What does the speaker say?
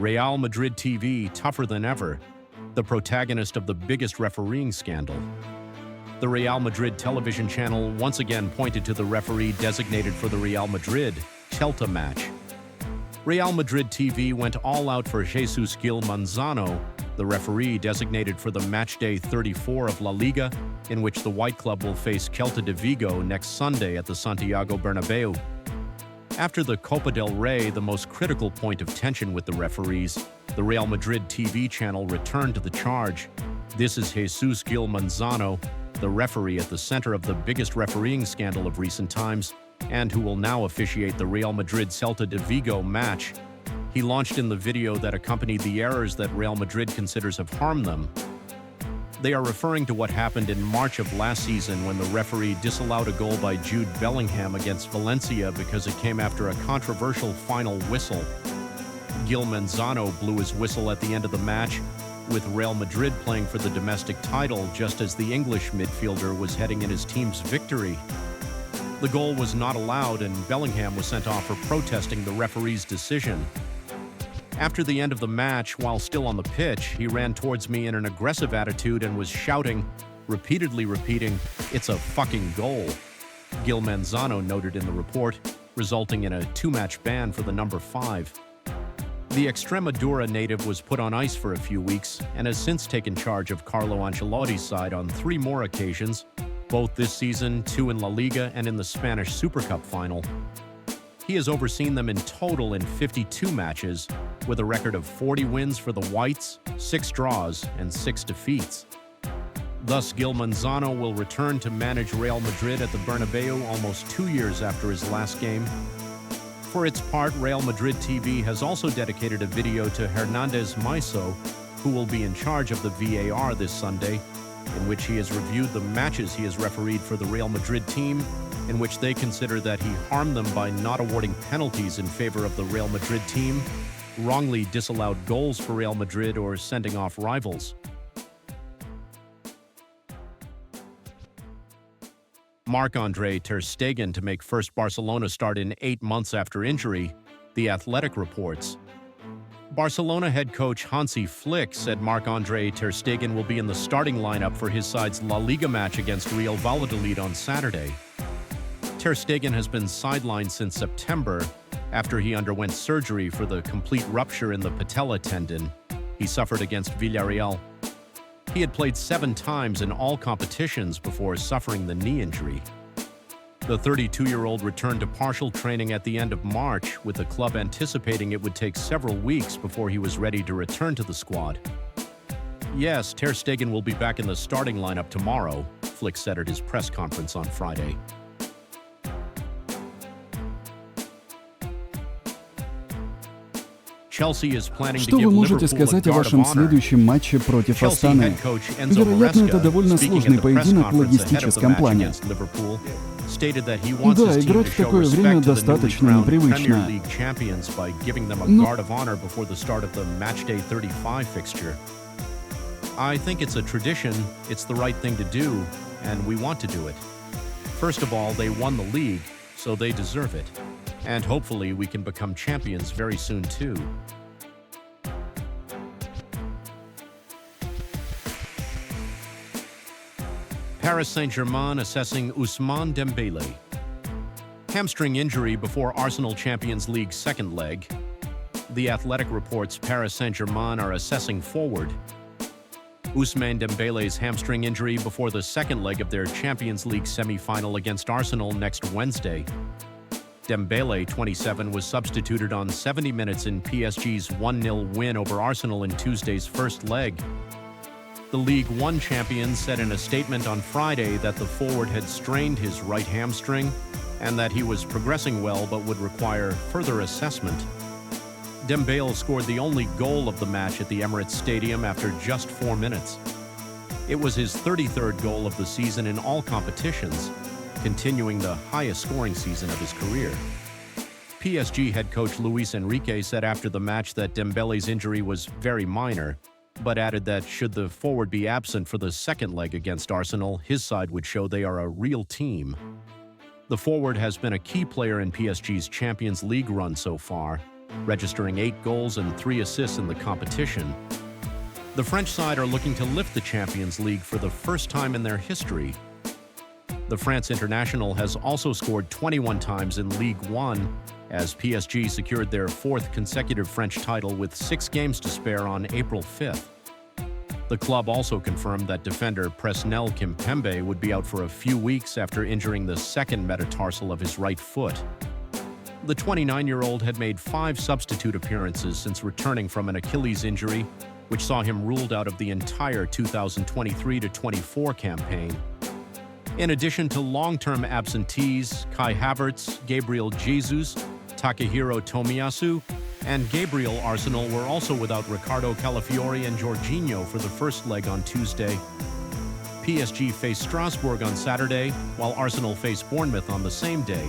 Real Madrid TV tougher than ever, the protagonist of the biggest refereeing scandal. The Real Madrid television channel once again pointed to the referee designated for the Real Madrid-Celta match. Real Madrid TV went all out for Jesus Gil Manzano, the referee designated for the matchday 34 of La Liga, in which the White Club will face Celta de Vigo next Sunday at the Santiago Bernabeu. After the Copa del Rey, the most critical point of tension with the referees, the Real Madrid TV channel returned to the charge. This is Jesus Gil Manzano, the referee at the center of the biggest refereeing scandal of recent times, and who will now officiate the Real Madrid-Celta de Vigo match. He launched in the video that accompanied the errors that Real Madrid considers have harmed them. They are referring to what happened in March of last season when the referee disallowed a goal by Jude Bellingham against Valencia because it came after a controversial final whistle. Gil Manzano blew his whistle at the end of the match, with Real Madrid playing for the domestic title just as the English midfielder was heading in his team's victory. The goal was not allowed and Bellingham was sent off for protesting the referee's decision. After the end of the match, while still on the pitch, he ran towards me in an aggressive attitude and was shouting, repeatedly repeating, "It's a fucking goal," Gil Manzano noted in the report, resulting in a 2-match ban for the number 5. The Extremadura native was put on ice for a few weeks and has since taken charge of Carlo Ancelotti's side on 3 more occasions, both this season, 2 in La Liga and in the Spanish Super Cup final. He has overseen them in total in 52 matches, with a record of 40 wins for the Whites, 6 draws, and 6 defeats. Thus, Gil Manzano will return to manage Real Madrid at the Bernabeu almost 2 years after his last game. For its part, Real Madrid TV has also dedicated a video to Hernandez Maiso, who will be in charge of the VAR this Sunday, in which he has reviewed the matches he has refereed for the Real Madrid team, in which they consider that he harmed them by not awarding penalties in favor of the Real Madrid team, wrongly disallowed goals for Real Madrid, or sending off rivals. Marc-Andre ter Stegen to make first Barcelona start in 8 months after injury, The Athletic reports. Barcelona head coach Hansi Flick said Marc-Andre ter Stegen will be in the starting lineup for his side's La Liga match against Real Valladolid on Saturday. Ter Stegen has been sidelined since September after he underwent surgery for the complete rupture in the patella tendon he suffered against Villarreal. He had played 7 times in all competitions before suffering the knee injury. The 32-year-old returned to partial training at the end of March, with the club anticipating it would take several weeks before he was ready to return to the squad. Yes, ter Stegen will be back in the starting lineup tomorrow, Flick said at his press conference on Friday. Что вы можете сказать о вашем следующем матче против Астаны? Вероятно, это довольно сложный поединок в логистическом плане. Да, играть в такое время достаточно непривычно. I think it's a tradition, it's the right thing to do, and we want to do it. First of all, they won the league, so they deserve it. And hopefully we can become champions very soon too. Paris Saint-Germain assessing Ousmane Dembélé. Hamstring injury before Arsenal Champions League second leg. The Athletic reports Paris Saint-Germain are assessing forward Ousmane Dembélé's hamstring injury before the second leg of their Champions League semi-final against Arsenal next Wednesday. Dembélé, 27, was substituted on 70 minutes in PSG's 1-0 win over Arsenal in Tuesday's first leg. The League One champions said in a statement on Friday that the forward had strained his right hamstring and that he was progressing well but would require further assessment. Dembélé scored the only goal of the match at the Emirates Stadium after just 4 minutes. It was his 33rd goal of the season in all competitions, continuing the highest scoring season of his career. PSG head coach Luis Enrique said after the match that Dembélé's injury was very minor, but added that should the forward be absent for the second leg against Arsenal, his side would show they are a real team. The forward has been a key player in PSG's Champions League run so far, registering 8 goals and 3 assists in the competition. The French side are looking to lift the Champions League for the first time in their history. The France international has also scored 21 times in Ligue 1, as PSG secured their 4th consecutive French title with 6 games to spare on April 5th. The club also confirmed that defender Presnel Kimpembe would be out for a few weeks after injuring the 2nd metatarsal of his right foot. The 29-year-old had made 5 substitute appearances since returning from an Achilles injury, which saw him ruled out of the entire 2023-24 campaign. In addition to long-term absentees, Kai Havertz, Gabriel Jesus, Takehiro Tomiyasu, and Gabriel Arsenal were also without Ricardo Calafiori and Jorginho for the first leg on Tuesday. PSG faced Strasbourg on Saturday, while Arsenal faced Bournemouth on the same day.